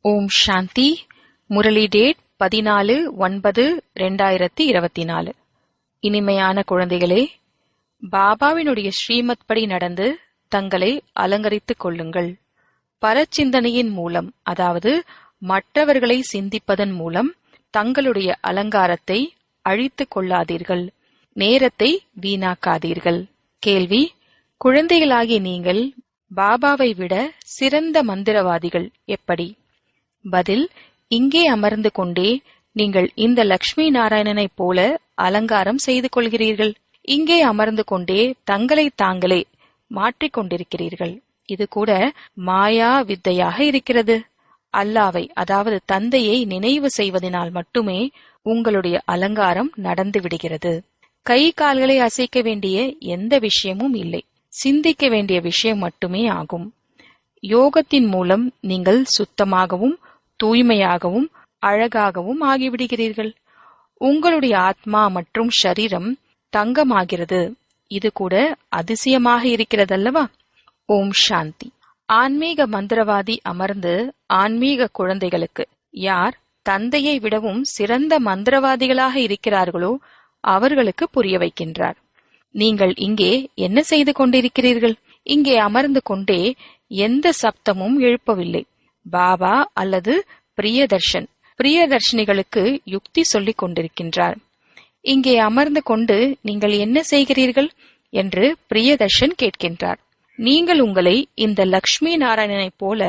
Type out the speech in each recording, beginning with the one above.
ஓம் சாந்தி. Murali date 14/9/2024. இனிமையான குழந்தைகளே, பாபாவினுடைய ஸ்ரீமத் படி நடந்து தங்களை அலங்கரித்துக் கொள்ளுங்கள். பரச்சிந்தனையின் மூலம், அதாவது மற்றவர்களை சிந்திப்பதன் மூலம் தங்களுடைய அலங்காரத்தை அழித்துக் கொள்ளாதீர்கள். நேரத்தை வீணாக்காதீர்கள். கேள்வி: குழந்தைகளாகிய நீங்கள் பாபாவை விட சிறந்த மந்திரவாதிகள் எப்படி? பதில்: இங்கே அமர்ந்து கொண்டே நீங்கள் இந்த லக்ஷ்மி நாராயணனைப் போல அலங்காரம் செய்து கொள்கிறீர்கள். இங்கே அமர்ந்து கொண்டே தங்களை தாங்களே மாற்றிக்கொண்டிருக்கிறீர்கள். இது கூட மாயா வித்தையாக இருக்கிறது. அல்லாவை, அதாவது தந்தையை நினைவு செய்வதனால் மட்டுமே உங்களுடைய அலங்காரம் நடந்து விடுகிறது. கை கால்களை அசைக்க வேண்டிய எந்த விஷயமும் இல்லை, சிந்திக்க வேண்டிய விஷயம் மட்டுமே ஆகும். யோகத்தின் மூலம் நீங்கள் சுத்தமாகவும் தூய்மையாகவும் அழகாகவும் ஆகிவிடுகிறீர்கள். உங்களுடைய ஆத்மா மற்றும் ஷரீரம் தங்கமாகிறது. இது கூட அதிசயமாக இருக்கிறதல்லவா? ஓம் சாந்தி. ஆன்மீக மந்திரவாதி அமர்ந்து ஆன்மீக குழந்தைகளுக்கு யார் தந்தையை விடவும் சிறந்த மந்திரவாதிகளாக இருக்கிறார்களோ அவர்களுக்கு புரிய வைக்கின்றார். நீங்கள் இங்கே என்ன செய்து கொண்டிருக்கிறீர்கள்? இங்கே அமர்ந்து கொண்டே எந்த சப்தமும் எழுப்பவில்லை. பாபா அல்லது பிரியதர்ஷினிகளுக்கு யுக்தி சொல்லிக் கொண்டிருக்கின்றார். இங்கே அமர்ந்து கொண்டு நீங்கள் என்ன செய்கிறீர்கள் என்று பிரியதர்ஷன் கேட்கின்றார். நீங்கள் உங்களை இந்த லக்ஷ்மி நாராயணனைப் போல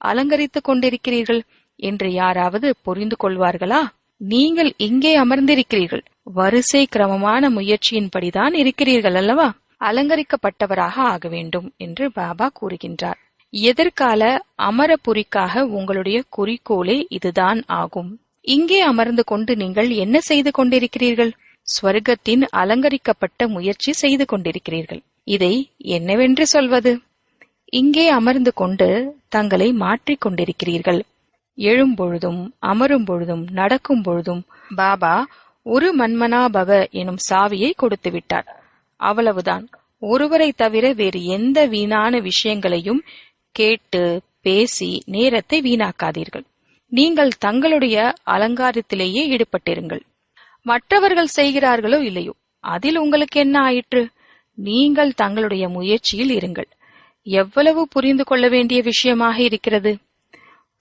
அலங்கரித்துக் கொண்டிருக்கிறீர்கள் என்று யாராவது புரிந்து கொள்வார்களா? நீங்கள் இங்கே அமர்ந்திருக்கிறீர்கள், வரிசை கிரமமான முயற்சியின்படிதான் இருக்கிறீர்கள் அல்லவா? அலங்கரிக்கப்பட்டவராக ஆக வேண்டும் என்று பாபா கூறுகின்றார். எதிர்கால அமரபுரிக்காக உங்களுடைய குறிக்கோளே இதுதான் ஆகும். இங்கே அமர்ந்து கொண்டு நீங்கள் என்ன செய்து கொண்டிருக்கிறீர்கள்? ஸ்வர்க்கத்தின் அலங்கரிக்கப்பட்ட முயற்சி செய்து கொண்டிருக்கிறீர்கள். இதை என்னவென்று சொல்வது? இங்கே அமர்ந்து கொண்டு தங்களை மாற்றிக் கொண்டிருக்கிறீர்கள். எழும்பொழுதும் அமரும் பொழுதும் நடக்கும் பொழுதும் பாபா ஒரு மன்மனாபவ எனும் சாவியை கொடுத்து விட்டார். அவ்வளவுதான். ஒருவரை தவிர வேறு எந்த வீணான விஷயங்களையும் கேட்டு பேசி நேரத்தை வீணாக்காதீர்கள். நீங்கள் தங்களுடைய அலங்காரத்திலேயே ஈடுபட்டிருங்கள். மற்றவர்கள் செய்கிறார்களோ இல்லையோ, அதில் உங்களுக்கு என்ன ஆயிற்று? நீங்கள் தங்களுடைய முயற்சியில் இருங்கள். எவ்வளவு புரிந்து கொள்ள வேண்டிய விஷயமாக இருக்கிறது.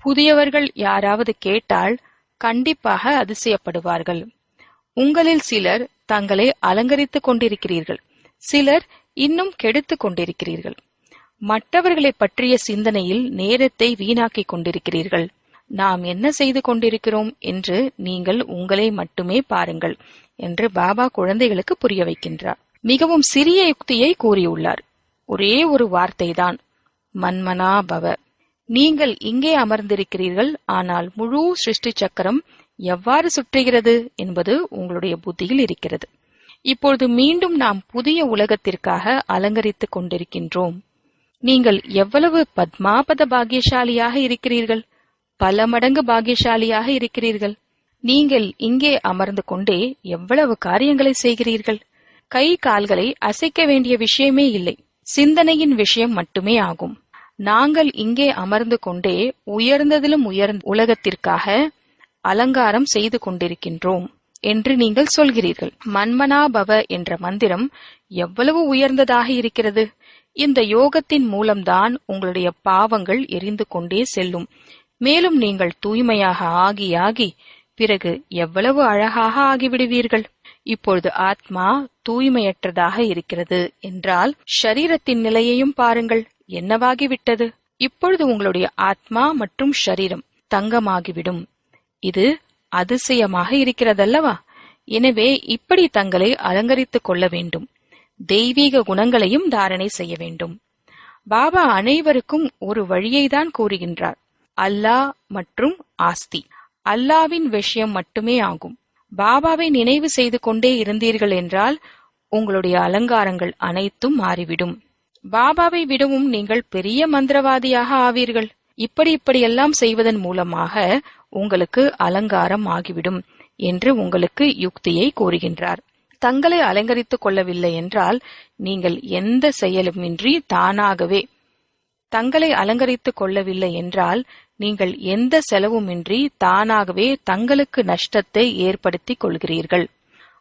புதியவர்கள் யாராவது கேட்டால் கண்டிப்பாக அதிசயப்படுவார்கள். உங்களில் சிலர் தங்களை அலங்கரித்துக் கொண்டிருக்கிறீர்கள், சிலர் இன்னும் கெடுத்துக் கொண்டிருக்கிறீர்கள். மற்றவர்களை பற்றிய சிந்தனையில் நேரத்தை வீணாக்கிக் கொண்டிருக்கிறீர்கள். நாம் என்ன செய்து கொண்டிருக்கிறோம் என்று நீங்கள் உங்களை மட்டுமே பாருங்கள் என்று பாபா குழந்தைகளுக்கு புரிய வைக்கின்றார். மிகவும் சிறிய யுக்தியை கூறியுள்ளார். ஒரே ஒரு வார்த்தைதான், மன்மனா பவ. நீங்கள் இங்கே அமர்ந்திருக்கிறீர்கள், ஆனால் முழு சிருஷ்டி சக்கரம் எவ்வாறு சுற்றுகிறது என்பது உங்களுடைய புத்தியில் இருக்கிறது. இப்பொழுது மீண்டும் நாம் புதிய உலகத்திற்காக அலங்கரித்துக் கொண்டிருக்கின்றோம். நீங்கள் எவ்வளவு பத்மாபத பாக்கியசாலியாக இருக்கிறீர்கள், பல மடங்கு பாக்கியசாலியாக இருக்கிறீர்கள். நீங்கள் இங்கே அமர்ந்து கொண்டே எவ்வளவு காரியங்களை செய்கிறீர்கள். கை கால்களை அசைக்க வேண்டிய விஷயமே இல்லை, சிந்தனையின் விஷயம் மட்டுமே ஆகும். நாங்கள் இங்கே அமர்ந்து கொண்டே உயர்ந்ததிலும் உயர்ந்த உலகத்திற்காக அலங்காரம் செய்து கொண்டிருக்கின்றோம் என்று நீங்கள் சொல்கிறீர்கள். மன்மனாபவ என்ற மந்திரம் எவ்வளவு உயர்ந்ததாக இருக்கிறது. இந்த யோகத்தின் மூலம்தான் உங்களுடைய பாவங்கள் எரிந்து கொண்டே செல்லும். மேலும் நீங்கள் தூய்மையாக ஆகி ஆகி பிறகு எவ்வளவு அழகாக ஆகிவிடுவீர்கள். இப்பொழுது ஆத்மா தூய்மையற்றதாக இருக்கிறது என்றால் ஷரீரத்தின் நிலையையும் பாருங்கள், என்னவாகிவிட்டது. இப்பொழுது உங்களுடைய ஆத்மா மற்றும் ஷரீரம் தங்கமாகிவிடும். இது அதிசயமாக இருக்கிறதல்லவா? எனவே இப்படி தங்களை அலங்கரித்துக் கொள்ள வேண்டும். தெய்வீக குணங்களையும் தாரணை செய்ய வேண்டும். பாபா அனைவருக்கும் ஒரு வழியை தான் கூறுகின்றார், அல்லாஹ் மற்றும் ஆஸ்தி. அல்லாவின் விஷயம் மட்டுமே ஆகும். பாபாவை நினைவு செய்து கொண்டே இருந்தீர்கள் என்றால் உங்களுடைய அலங்காரங்கள் அனைத்தும் மாறிவிடும். பாபாவை விடவும் நீங்கள் பெரிய மந்திரவாதியாக ஆவீர்கள். இப்படியெல்லாம் செய்வதன் மூலமாக உங்களுக்கு அலங்காரம் ஆகிவிடும் என்று உங்களுக்கு யுக்தியை கூறுகின்றார். தங்களை அலங்கரித்துக் கொள்ளவில்லை என்றால் நீங்கள் எந்த செயலுமின்றி தானாகவே தங்களை அலங்கரித்துக் கொள்ளவில்லை என்றால் நீங்கள் எந்த செலவுமின்றி தானாகவே தங்களுக்கு நஷ்டத்தை ஏற்படுத்திக் கொள்கிறீர்கள்.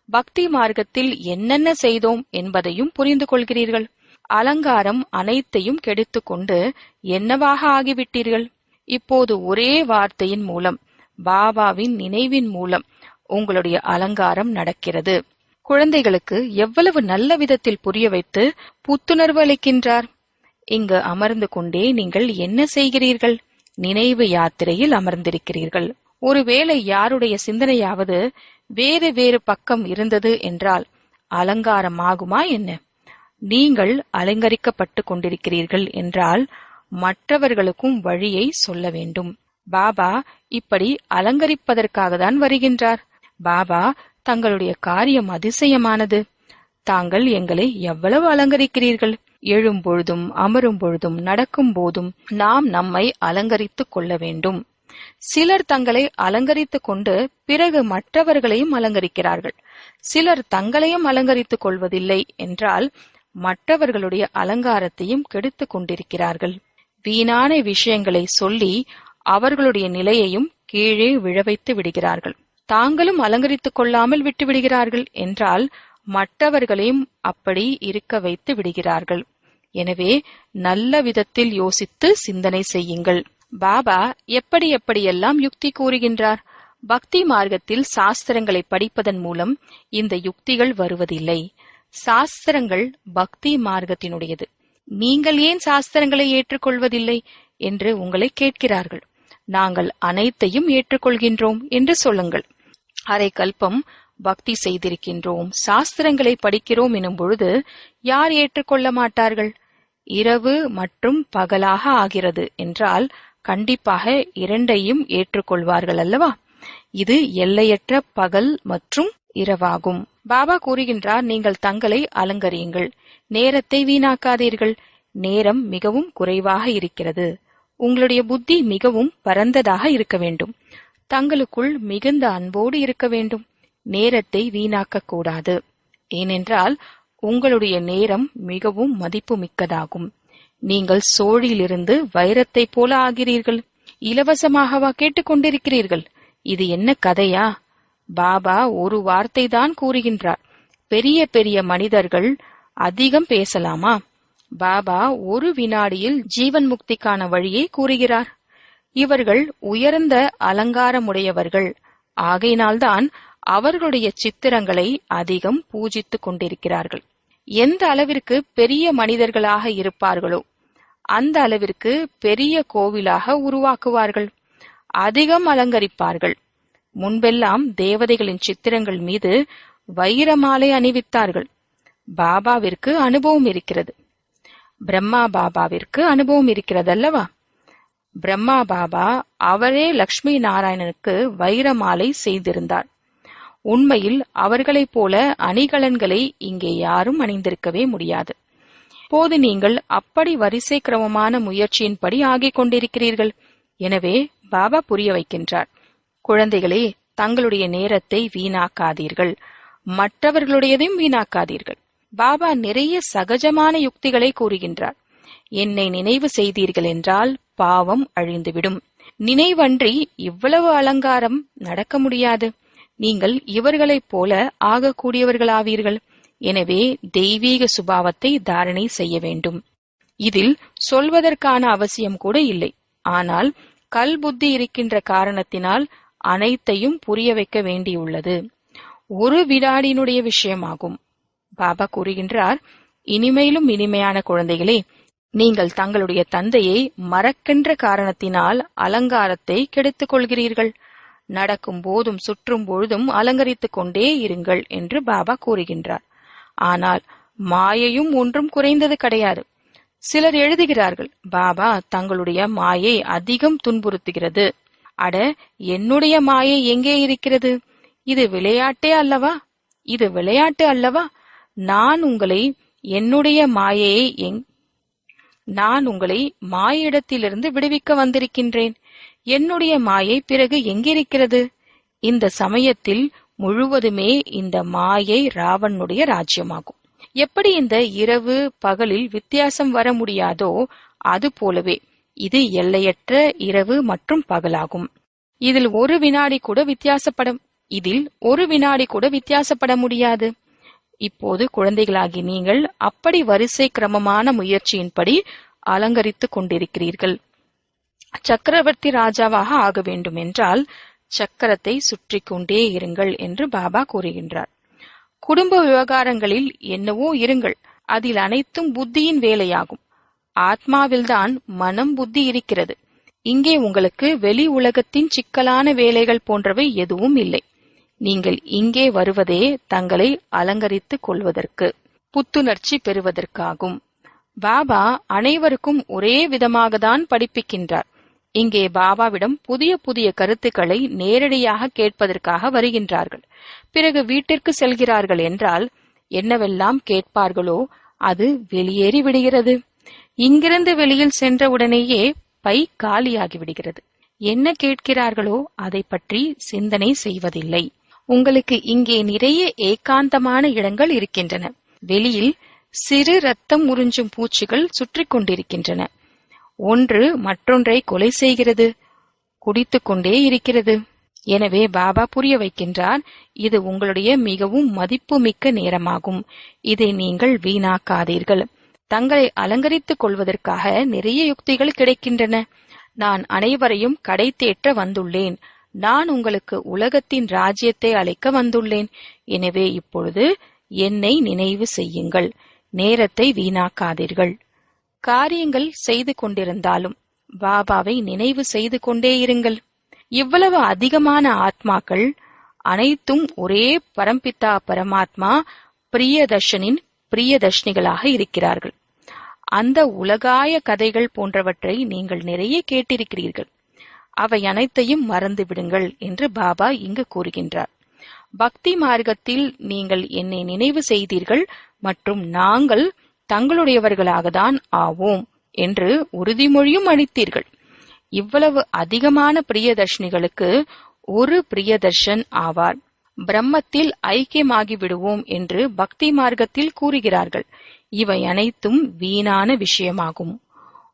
பக்தி மார்க்கத்தில் என்னென்ன செய்தோம் என்பதையும் புரிந்து கொள்கிறீர்கள். அலங்காரம் அனைத்தையும் கெடுத்துக்கொண்டு என்னவாக ஆகிவிட்டீர்கள். இப்போது ஒரே வார்த்தையின் மூலம், பாபாவின் நினைவின் மூலம் உங்களுடைய அலங்காரம் நடக்கிறது. குழந்தைகளுக்கு எவ்வளவு நல்ல விதத்தில் புரிய வைத்து புத்துணர்வு அளிக்கின்றார். இங்கு அமர்ந்து கொண்டே நீங்கள் என்ன செய்கிறீர்கள்? நினைவு யாத்திரையில் அமர்ந்திருக்கிறீர்கள். ஒருவேளை யாருடைய சிந்தனையாவது வேறு வேறு பக்கம் இருந்தது என்றால் அலங்காரமாகுமா என்ன? நீங்கள் அலங்கரிக்கப்பட்டு கொண்டிருக்கிறீர்கள் என்றால் மற்றவர்களுக்கும் வழியை சொல்ல வேண்டும். பாபா இப்படி அலங்கரிப்பதற்காக தான் வருகின்றார். பாபா தங்களுடைய காரியம் அதிசயமானது. தாங்கள் எங்களை எவ்வளவு அலங்கரிக்கிறீர்கள். எழும் பொழுதும் அமரும் பொழுதும் நடக்கும் போதும் நாம் நம்மை அலங்கரித்துக் கொள்ள வேண்டும். சிலர் தங்களை அலங்கரித்துக் கொண்டு பிறகு மற்றவர்களையும் அலங்கரிக்கிறார்கள். சிலர் தங்களையும் அலங்கரித்துக் கொள்வதில்லை என்றால் மற்றவர்களுடைய அலங்காரத்தையும் கெடுத்துக் கொண்டிருக்கிறார்கள். வீணான விஷயங்களை சொல்லி அவர்களுடைய நிலையையும் கீழே விழவைத்து விடுகிறார்கள். தாங்களும் அலங்கரித்துக் கொள்ளாமல் விட்டு விடுகிறார்கள் என்றால் மற்றவர்களையும் அப்படி இருக்க வைத்து விடுகிறார்கள். எனவே நல்ல விதத்தில் யோசித்து சிந்தனை செய்யுங்கள். பாபா எப்படி எப்படியெல்லாம் யுக்தி கூறுகின்றார். பக்தி மார்க்கத்தில் சாஸ்திரங்களை படிப்பதன் மூலம் இந்த யுக்திகள் வருவதில்லை. சாஸ்திரங்கள் பக்தி மார்க்கத்தினுடையது. நீங்கள் ஏன் சாஸ்திரங்களை ஏற்றுக்கொள்வதில்லை என்று உங்களை கேட்கிறார்கள். நாங்கள் அனைத்தையும் ஏற்றுக்கொள்கின்றோம் என்று சொல்லுங்கள். அரை கல்பம் பக்தி செய்திருக்கின்றோம், சாஸ்திரங்களை படிக்கிறோம் எனும் பொழுது யார் ஏற்றுக்கொள்ள மாட்டார்கள்? இரவு மற்றும் பகலாக ஆகிறது என்றால் கண்டிப்பாக இரண்டையும் ஏற்றுக்கொள்வார்கள் அல்லவா? இது எல்லையற்ற பகல் மற்றும் இரவாகும். பாபா கூறுகின்றார், நீங்கள் தங்களை அலங்கரியுங்கள், நேரத்தை வீணாக்காதீர்கள். நேரம் மிகவும் குறைவாக இருக்கிறது. உங்களுடைய புத்தி மிகவும் பரந்ததாக இருக்க வேண்டும். தங்களுக்குள் மிகுந்த அன்போடு இருக்க வேண்டும். நேரத்தை வீணாக்க கூடாது. ஏனென்றால் உங்களுடைய நேரம் மிகவும் மதிப்பு மிக்கதாகும். நீங்கள் சோழியிலிருந்து வைரத்தை போல ஆகிறீர்கள். இலவசமாகவா கேட்டுக்கொண்டிருக்கிறீர்கள்? இது என்ன கதையா? பாபா ஒரு வார்த்தை தான் கூறுகின்றார். பெரிய பெரிய மனிதர்கள் அதிகம் பேசலாமா? பாபா ஒரு வினாடியில் ஜீவன் முக்திக்கான வழியை கூறுகிறார். இவர்கள் உயர்ந்த அலங்காரமுடையவர்கள். ஆகையினால்தான் அவர்களுடைய சித்திரங்களை அதிகம் பூஜித்துக் கொண்டிருக்கிறார்கள். எந்த அளவிற்கு பெரிய மனிதர்களாக இருப்பார்களோ அந்த அளவிற்கு பெரிய கோவிலாக உருவாக்குவார்கள். அதிகம் அலங்கரிப்பார்கள். முன்பெல்லாம் தேவதைகளின் சித்திரங்கள் மீது வைரமாலை அணிவித்தார்கள். பாபாவிற்கு அனுபவம் இருக்கிறது. பிரம்மா பாபாவிற்கு அனுபவம் இருக்கிறது அல்லவா? பிரம்மா பாபா அவரே லக்ஷ்மி நாராயணனுக்கு வைரமாலை செய்திருந்தார். உண்மையில் அவர்களைப் போல அணிகலன்களை இங்கே யாரும் அணிந்திருக்கவே முடியாது. போது நீங்கள் அப்படி வரிசை கிரமமான முயற்சியின்படி ஆகிக் கொண்டிருக்கிறீர்கள். எனவே பாபா புரிய வைக்கின்றார், குழந்தைகளே, தங்களுடைய நேரத்தை வீணாக்காதீர்கள், மற்றவர்களுடையதையும் வீணாக்காதீர்கள். பாபா நிறைய சகஜமான யுக்திகளை கூறுகின்றார். என்னை நினைவு செய்தீர்கள் என்றால் பாவம் அழிந்துவிடும். நினைவன்றி இவ்வளவு அலங்காரம் நடக்க முடியாது. நீங்கள் இவர்களைப் போல ஆகக்கூடியவர்களாவீர்கள். எனவே தெய்வீக சுபாவத்தை தாரணை செய்ய வேண்டும். இதில் சொல்வதற்கான அவசியம் கூட இல்லை. ஆனால் கல் புத்தி இருக்கின்ற காரணத்தினால் அனைத்தையும் புரிய வைக்க வேண்டியுள்ளது. ஒரு வினாடியினுடைய விஷயமாகும். பாபா கூறுகின்றார், இனிமையிலும் இனிமையான குழந்தைகளே, நீங்கள் தங்களுடைய தந்தையை மறக்கின்ற காரணத்தினால் அலங்காரத்தை கெடுத்துக் கொள்கிறீர்கள். நடக்கும் போதும் சுற்றும் பொழுதும் அலங்கரித்துக் கொண்டே இருங்கள் என்று பாபா கூறுகின்றார். ஆனால் மாயையும் ஒன்றும் குறைந்தது கிடையாது. சிலர் எழுதுகிறார்கள், பாபா தங்களுடைய மாயை அதிகம் துன்புறுத்துகிறது. அட, என்னுடைய மாயை எங்கே இருக்கிறது? இது விளையாட்டே அல்லவா? இது விளையாட்டு அல்லவா? நான் உங்களை மாயிடத்திலிருந்து விடுவிக்க வந்திருக்கின்றேன். என்னுடைய மாயை பிறகு எங்கிருக்கிறது? இந்த சமயத்தில் முழுவதுமே இந்த மாயை ராவனுடைய ராஜ்யமாகும். எப்படி இந்த இரவு பகலில் வித்தியாசம் வர முடியாதோ அது போலவே இது எல்லையற்ற இரவு மற்றும் பகலாகும். இதில் ஒரு வினாடி கூட வித்தியாசப்பட முடியாது. இப்போது குழந்தைகளாகி நீங்கள் அப்படி வரிசை கிரமமான முயற்சியின்படி அலங்கரித்துக் கொண்டிருக்கிறீர்கள். சக்கரவர்த்தி ராஜாவாக ஆக வேண்டும் என்றால் சக்கரத்தை சுற்றி கொண்டே இருங்கள் என்று பாபா கூறுகின்றார். குடும்ப விவகாரங்களில் என்னவோ இருங்கள், அதில் அனைத்தும் புத்தியின் வேலையாகும். ஆத்மாவில்தான் மனம் புத்தி இருக்கிறது. இங்கே உங்களுக்கு வெளி உலகத்தின் சிக்கலான வேலைகள் போன்றவை எதுவும் இல்லை. நீங்கள் இங்கே வருவதே தங்களை அலங்கரித்துக் கொள்வதற்கு, புத்துணர்ச்சி பெறுவதற்காகும். பாபா அனைவருக்கும் ஒரே விதமாகத்தான் படிப்பிக்கின்றார். இங்கே பாபாவிடம் புதிய புதிய கருத்துக்களை நேரடியாக கேட்பதற்காக வருகின்றார்கள். பிறகு வீட்டிற்கு செல்கிறார்கள் என்றால் என்னவெல்லாம் கேட்பார்களோ அது வெளியேறி விடுகிறது. இங்கிருந்து வெளியில் சென்றவுடனேயே பை காலியாகி விடுகிறது. என்ன கேட்கிறார்களோ அதை பற்றி சிந்தனை செய்வதில்லை. உங்களுக்கு இங்கே நிறைய ஏகாந்தமான இடங்கள் இருக்கின்றன. வெளியில் சிறு ரத்தம் உறிஞ்சும் பூச்சிகள் சுற்றி கொண்டிருக்கின்றன. ஒன்று மற்றொன்றை கொலை செய்கிறது, குடித்துக் கொண்டே இருக்கிறது. எனவே பாபா புரிய வைக்கின்றார், இது உங்களுடைய மிகவும் மதிப்புமிக்க நேரமாகும். இதை நீங்கள் வீணாக்காதீர்கள். தங்களை அலங்கரித்துக் கொள்வதற்காக நிறைய யுக்திகள் கிடைக்கின்றன. நான் அனைவரையும் கடை தேற்ற வந்துள்ளேன். நான் உங்களுக்கு உலகத்தின் ராஜ்யத்தை அளிக்க வந்துள்ளேன். எனவே இப்பொழுது என்னை நினைவு செய்யுங்கள். நேரத்தை வீணாக்காதீர்கள். காரியங்கள் செய்து கொண்டிருந்தாலும் பாபாவை நினைவு செய்து கொண்டே இருங்கள். இவ்வளவு அதிகமான ஆத்மாக்கள் அனைத்தும் ஒரே பரம்பிதா பரமாத்மா பிரியதர்ஷனின் பிரியதர்ஷினிகளாக இருக்கிறார்கள். அந்த உலகாய கதைகள் போன்றவற்றை நீங்கள் நிறைய கேட்டிருக்கிறீர்கள். அவை அனைத்தையும் மறந்துவிடுங்கள் என்று பாபா இங்கு கூறுகின்றார். பக்தி மார்க்கத்தில் நீங்கள் என்னை நினைவு செய்தீர்கள் மற்றும் நாங்கள் தங்களுடையவர்களாகத்தான் ஆவோம் என்று உறுதிமொழியும் அளித்தீர்கள். இவ்வளவு அதிகமான பிரியதர்ஷினிகளுக்கு ஒரு பிரியதர்ஷன் ஆவார். பிரம்மத்தில் ஐக்கியமாகி விடுவோம் என்று பக்தி மார்க்கத்தில் கூறுகிறார்கள். இவை அனைத்தும் வீணான விஷயமாகும்.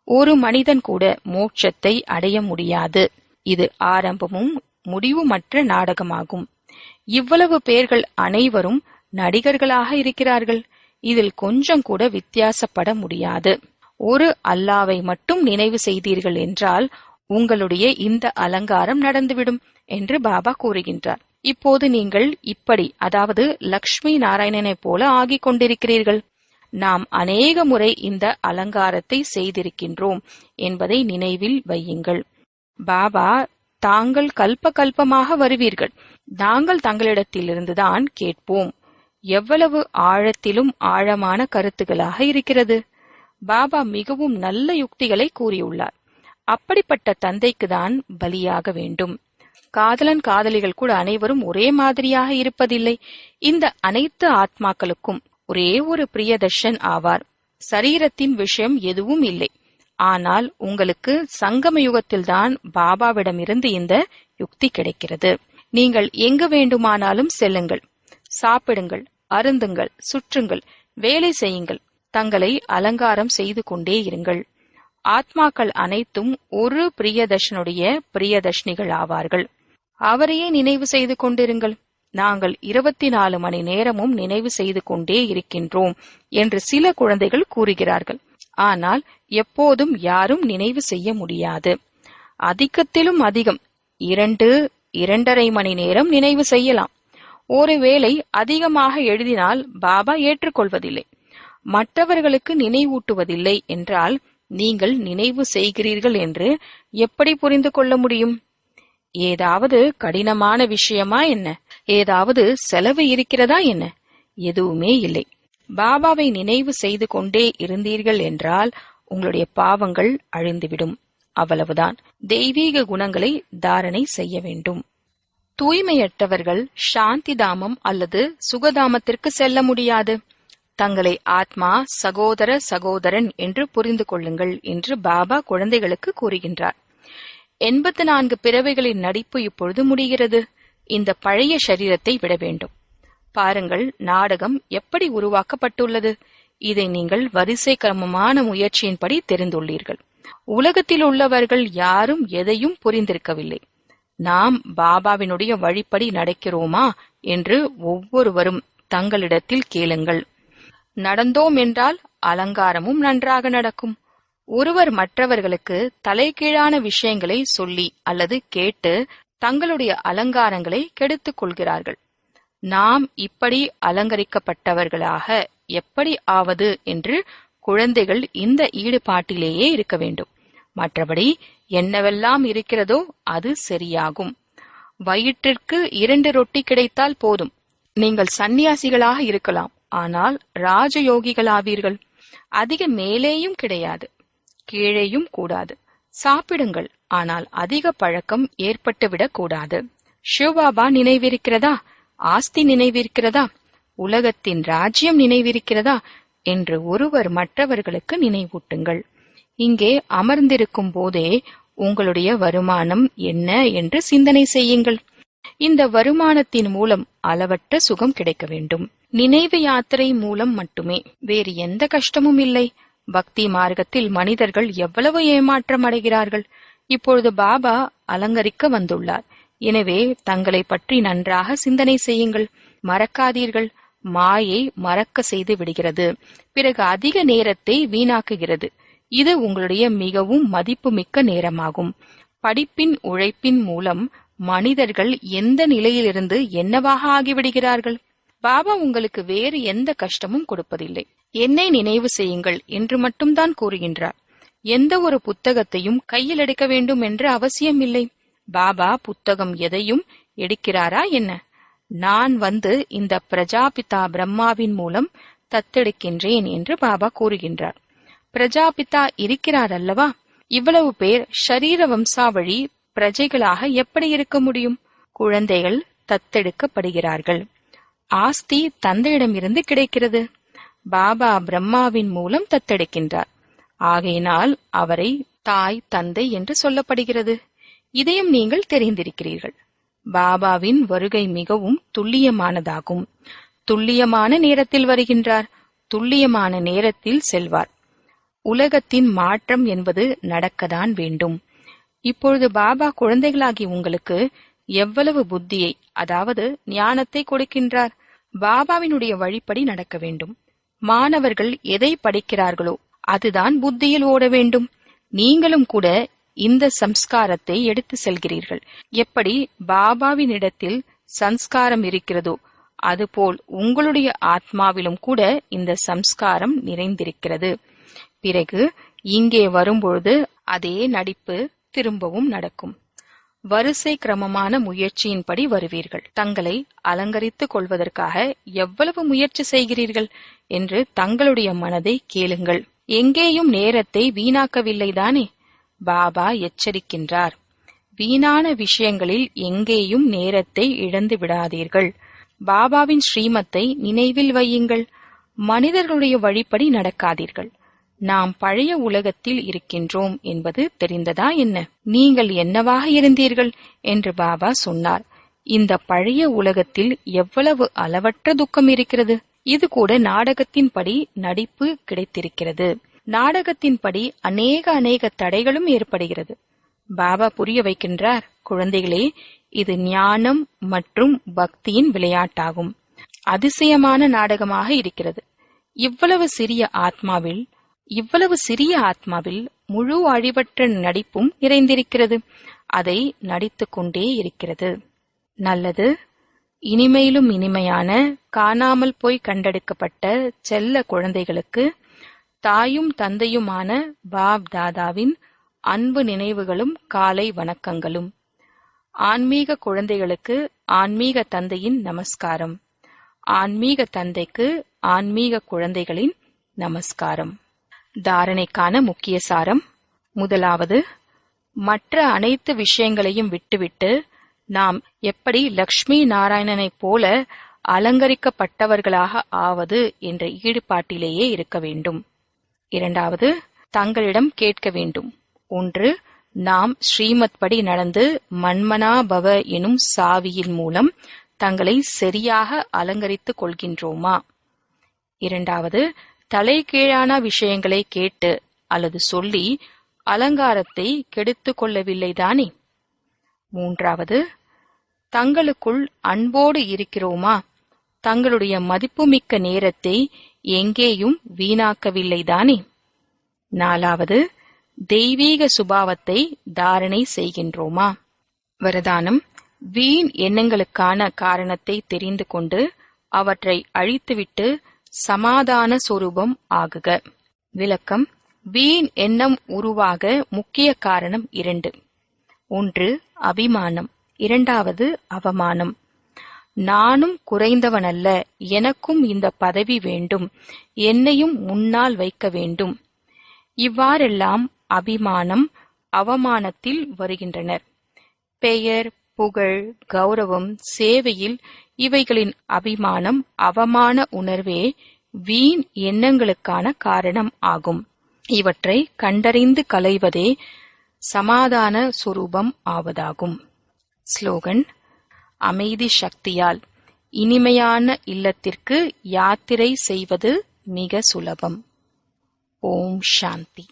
ஒரு மனிதன் கூட மோட்சத்தை அடைய முடியாது. இது ஆரம்பமும் முடிவுமற்ற நாடகமாகும். இவ்வளவு பேர்கள் அனைவரும் நடிகர்களாக இருக்கிறார்கள். இதில் கொஞ்சம் கூட வித்தியாசப்பட முடியாது. ஒரு அல்லாவை மட்டும் நினைவு செய்தீர்கள் என்றால் உங்களுடைய இந்த அலங்காரம் நடந்துவிடும் என்று பாபா கூறுகின்றார். இப்போது நீங்கள் இப்படி, அதாவது லக்ஷ்மி நாராயணனை போல ஆகிக் கொண்டிருக்கிறீர்கள். நாம் அநேக முறை இந்த அலங்காரத்தை செய்திருக்கின்றோம் என்பதை நினைவில் வையுங்கள். பாபா, தாங்கள் கல்ப கல்பமாக வருவீர்கள். நாங்கள் தங்களிடத்திலிருந்துதான் கேட்போம். எவ்வளவு ஆழத்திலும் ஆழமான கருத்துகளாக இருக்கிறது. பாபா மிகவும் நல்ல யுக்திகளை கூறியுள்ளார். அப்படிப்பட்ட தந்தைக்குதான் பலியாக வேண்டும். காதலன் காதலிகள் கூட அனைவரும் ஒரே மாதிரியாக இருப்பதில்லை. இந்த அனைத்து ஆத்மாக்களுக்கும் ஒரே ஒரு பிரியதர்ஷன் ஆவார். சரீரத்தின் விஷயம் எதுவும் இல்லை. ஆனால் உங்களுக்கு சங்கம யுகத்தில்தான் பாபாவிடமிருந்து இந்த யுக்தி கிடைக்கிறது. நீங்கள் எங்கு வேண்டுமானாலும் செல்லுங்கள், சாப்பிடுங்கள், அருந்துங்கள், சுற்றுங்கள், வேலை செய்யுங்கள், தங்களை அலங்காரம் செய்து கொண்டே இருங்கள். ஆத்மாக்கள் அனைத்தும் ஒரு பிரியதர்ஷனுடைய பிரியதர்ஷினிகள் ஆவார்கள். அவரையே நினைவு செய்து கொண்டிருங்கள். நாங்கள் 24 மணி நேரமும் நினைவு செய்து கொண்டே இருக்கின்றோம் என்று சில குழந்தைகள் கூறுகிறார்கள். ஆனால் எப்போதும் யாரும் நினைவு செய்ய முடியாது. அதிகத்திலும் அதிகம் 2-2.5 மணி நேரம் நினைவு செய்யலாம். ஒருவேளை அதிகமாக எழுதினால் பாபா ஏற்றுக்கொள்வதில்லை. மற்றவர்களுக்கு நினைவூட்டுவதில்லை என்றால் நீங்கள் நினைவு செய்கிறீர்கள் என்று எப்படி புரிந்து கொள்ள முடியும்? ஏதாவது கடினமான விஷயமா என்ன? ஏதாவது செலவு இருக்கிறதா என்ன? எதுவுமே இல்லை. பாபாவை நினைவு செய்து கொண்டே இருந்தீர்கள் என்றால் உங்களுடைய பாவங்கள் அழிந்துவிடும். அவ்வளவுதான். தெய்வீக குணங்களை தாரணை செய்ய வேண்டும். தூய்மையற்றவர்கள் சாந்தி தாமம் அல்லது சுகதாமத்திற்கு செல்ல முடியாது. தங்களை ஆத்மா, சகோதர சகோதரன் என்று புரிந்து கொள்ளுங்கள் என்று பாபா குழந்தைகளுக்கு கூறுகின்றார். 84 பிறவைகளின் நடிப்பு இப்பொழுது முடிகிறது. இந்த பழைய சரீரத்தை விட வேண்டும். பாருங்கள், நாடகம் எப்படி உருவாக்கப்பட்டுள்ளது. இதை நீங்கள் வரிசை கிரமமான முயற்சியின்படி தெரிந்துள்ளீர்கள். உலகத்தில் உள்ளவர்கள் யாரும் எதையும் புரிந்திருக்கவில்லை. நாம் பாபாவினுடைய வழிப்படி நடக்கிறோமா என்று ஒவ்வொருவரும் தங்களிடத்தில் கேளுங்கள். நடந்தோம் என்றால் அலங்காரமும் நன்றாக நடக்கும். ஒருவர் மற்றவர்களுக்கு தலைகீழான விஷயங்களை சொல்லி அல்லது கேட்டு தங்களுடைய அலங்காரங்களை கெடுத்துக் கொள்கிறார்கள். நாம் இப்படி அலங்கரிக்கப்பட்டவர்களாக எப்படி ஆவது என்று குழந்தைகள் இந்த ஈடுபாட்டிலேயே இருக்க வேண்டும். மற்றபடி என்னவெல்லாம் இருக்கிறதோ அது சரியாகும். வயிற்றிற்கு 2 ரொட்டி கிடைத்தால் போதும். நீங்கள் சந்நியாசிகளாக இருக்கலாம், ஆனால் ராஜயோகிகளாவீர்கள். அதிக மேலேயும் கிடையாது, கீழேயும் கூடாது. சாப்பிடுங்கள், ஆனால் அதிக பழக்கம் ஏற்பட்டுவிடக் கூடாது. சிவபாபா நினைவிருக்கிறதா? ஆஸ்தி நினைவிருக்கிறதா? உலகத்தின் ராஜ்யம் நினைவிருக்கிறதா என்று ஒருவர் மற்றவர்களுக்கு நினைவூட்டுங்கள். இங்கே அமர்ந்திருக்கும் போதே உங்களுடைய வருமானம் என்ன என்று சிந்தனை செய்யுங்கள். இந்த வருமானத்தின் மூலம் அளவற்ற சுகம் கிடைக்க வேண்டும். நினைவு யாத்திரை மூலம் மட்டுமே, வேறு எந்த கஷ்டமும் இல்லை. பக்தி மார்க்கத்தில் மனிதர்கள் எவ்வளவு ஏமாற்றம் அடைகிறார்கள். இப்பொழுது பாபா அலங்கரிக்க வந்துள்ளார். எனவே தங்களை பற்றி நன்றாக சிந்தனை செய்யுங்கள். மறக்காதீர்கள். மாயை மறக்க செய்து விடுகிறது, பிறகு அதிக நேரத்தை வீணாக்குகிறது. இது உங்களுடைய மிகவும் மதிப்புமிக்க நேரமாகும். படிப்பின் உழைப்பின் மூலம் மனிதர்கள் எந்த நிலையிலிருந்து என்னவாக ஆகிவிடுகிறார்கள். பாபா உங்களுக்கு வேறு எந்த கஷ்டமும் கொடுப்பதில்லை. என்னை நினைவு செய்யுங்கள் என்று மட்டும்தான் கூறுகின்றார். எந்த ஒரு புத்தகத்தையும் கையில் எடுக்க வேண்டும் என்ற அவசியம் இல்லை. பாபா புத்தகம் எதையும் எடுக்கிறாரா என்ன? நான் வந்து இந்த பிரஜாபிதா பிரம்மாவின் மூலம் தத்தெடுக்கின்றேன் என்று பாபா கூறுகின்றார். பிரஜாபிதா இருக்கிறார் அல்லவா? இவ்வளவு பேர் ஷரீர வம்சாவழி பிரஜைகளாக எப்படி இருக்க முடியும்? குழந்தைகள் தத்தெடுக்கப்படுகிறார்கள். ஆஸ்தி தந்தையிடமிருந்து கிடைக்கிறது. பாபா பிரம்மாவின் மூலம் தத்தெடுக்கின்றார். ஆகையினால் அவரை தாய் தந்தை என்று சொல்லப்படுகிறது. இதையும் நீங்கள் தெரிந்திருக்கிறீர்கள். பாபாவின் வருகை மிகவும் துல்லியமானதாகும். துல்லியமான நேரத்தில் வருகின்றார், துல்லியமான நேரத்தில் செல்வார். உலகத்தின் மாற்றம் என்பது நடக்கத்தான் வேண்டும். இப்பொழுது பாபா குழந்தைகளாகி உங்களுக்கு எவ்வளவு புத்தியை, அதாவது ஞானத்தை கொடுக்கின்றார். பாபாவினுடைய வழிப்படி நடக்க வேண்டும். மாணவர்கள் எதை படிக்கிறார்களோ அதுதான் புத்தியில் ஓட வேண்டும். நீங்களும் கூட இந்த சம்ஸ்காரத்தை எடுத்து செல்கிறீர்கள். எப்படி பாபாவினிடத்தில் சம்ஸ்காரம் இருக்கிறதோ அதுபோல் உங்களுடைய ஆத்மாவிலும் கூட இந்த சம்ஸ்காரம் நிறைந்திருக்கிறது. பிறகு இங்கே வரும்பொழுது அதே நடிப்பு திரும்பவும் நடக்கும். வரிசை கிரமமான முயற்சியின்படி வருவீர்கள். தங்களை அலங்கரித்துக் கொள்வதற்காக எவ்வளவு முயற்சி செய்கிறீர்கள் என்று தங்களுடைய மனதை கேளுங்கள். எங்கேயும் நேரத்தை வீணாக்கவில்லைதானே? பாபா எச்சரிக்கின்றார். வீணான விஷயங்களில் எங்கேயும் நேரத்தை இழந்து விடாதீர்கள். பாபாவின் ஸ்ரீமத்தை நினைவில் வையுங்கள். மனிதர்களுடைய வழிப்படி நடக்காதீர்கள். நாம் பழைய உலகத்தில் இருக்கின்றோம் என்பது தெரிந்ததா என்ன? நீங்கள் என்னவாக இருந்தீர்கள் என்று பாபா சொன்னார். இந்த பழைய உலகத்தில் எவ்வளவு அளவற்ற துக்கம் இருக்கிறது. இது கூட நாடகத்தின்படி நடிப்பு கிடைத்திருக்கிறது. நாடகத்தின்படி அநேக தடைகளும் ஏற்படுகிறது. பாபா புரிய வைக்கின்றார், குழந்தைகளே, இது ஞானம் மற்றும் பக்தியின் விளையாட்டாகும். அதிசயமான நாடகமாக இருக்கிறது. இவ்வளவு சிறிய ஆத்மாவில் முழு அழிவற்ற நடிப்பும் நிறைந்திருக்கிறது. அதை நடித்துக் கொண்டே இருக்கிறது. நல்லது. இனிமையிலும் இனிமையான காணாமல் போய் கண்டெடுக்கப்பட்ட செல்ல குழந்தைகளுக்கு தாயும் தந்தையுமான பாப் தாதாவின் அன்பு நினைவுகளும் காலை வணக்கங்களும். ஆன்மீக குழந்தைகளுக்கு ஆன்மீக தந்தையின் நமஸ்காரம். ஆன்மீக தந்தைக்கு ஆன்மீக குழந்தைகளின் நமஸ்காரம். தாரணைக்கான முக்கிய சாரம். முதலாவது, மற்ற அனைத்து விஷயங்களையும் விட்டுவிட்டு நாம் எப்படி லக்ஷ்மி நாராயணனைப் போல அலங்கரிக்கப்பட்டவர்களாக ஆவது என்ற ஈடுபாட்டிலேயே இருக்க வேண்டும். இரண்டாவது, தங்களிடம் கேட்க வேண்டும். 1. நாம் ஸ்ரீமத் படி நடந்து மன்மனா பவ எனும் சாவியின் மூலம் தங்களை சரியாக அலங்கரித்துக் கொள்கின்றோமா? 2. தலைகீழான விஷயங்களை கேட்டு அல்லது சொல்லி அலங்காரத்தை கெடுத்துக் கொள்ளவில்லைதானே? மூன்றாவது, தங்களுக்குள் அன்போடு இருக்கிறோமா? தங்களுடைய மதிப்புமிக்க நேரத்தை எங்கேயும் வீணாக்கவில்லைதானே? நாலாவது, தெய்வீக சுபாவத்தை தாரணை செய்கின்றோமா? வரதானம்: வீண் எண்ணங்களுக்கான காரணத்தை தெரிந்து கொண்டு அவற்றை அழித்துவிட்டு சமாதான சொரூபம் ஆகுக. விளக்கம்: வீண் எண்ணம் உருவாக முக்கிய காரணம் 2. ஒன்று அபிமானம், இரண்டாவது அவமானம். நானும் குறைந்தவனல்ல, எனக்கும் இந்த பதவி வேண்டும், என்னையும் முன்னால் வைக்க வேண்டும். இவ்வாறெல்லாம் அபிமானம், அவமானத்தில் வருகின்றனர். பெயர், புகழ், கௌரவம், சேவையில் இவைகளின் அபிமானம், அவமான உணர்வே வீண் எண்ணங்களுக்கான காரணம் ஆகும். இவற்றை கண்டறிந்து களைவதே சமாதான சொரூபம் ஆவதாகும். ஸ்லோகன்: அமைதி சக்தியால் இனிமையான இல்லத்திற்கு யாத்திரை செய்வது மிக சுலபம். ஓம் சாந்தி.